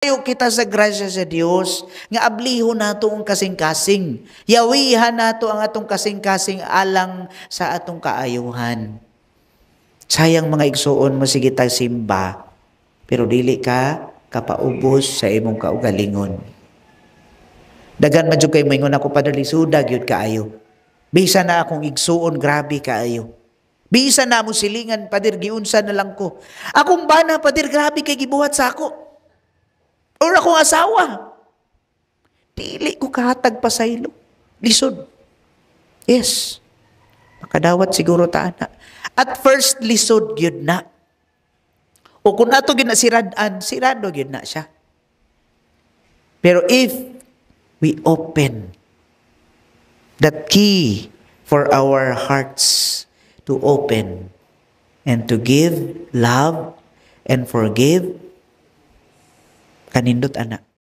Ayaw kita sa grasya sa Dios nga abliho nato ang kasing-kasing. Yawihan nato ang atong kasing-kasing alang sa atong kaayuhan. Sayang mga igsuon mo sige tag simba, pero dili ka kapaubos sa imong kaugalingon. Dagan man jud kay moingon ako padali sudag yun kaayo. Bisa na akong igsuon grabe kaayo. Bisa na mo silingan padir giunsa na lang ko. Akong bana padir grabe kay gibuhat sa ako. Or akong asawa. Dili ko kahatag pasaylo. Lisod. Yes. Makadawat siguro ta na. At first lisod gyud na. O kung ato gyud na sirad-an, sirado gyud na siya. Pero if we open that key for our hearts to open and to give love and forgive, kanindot anak.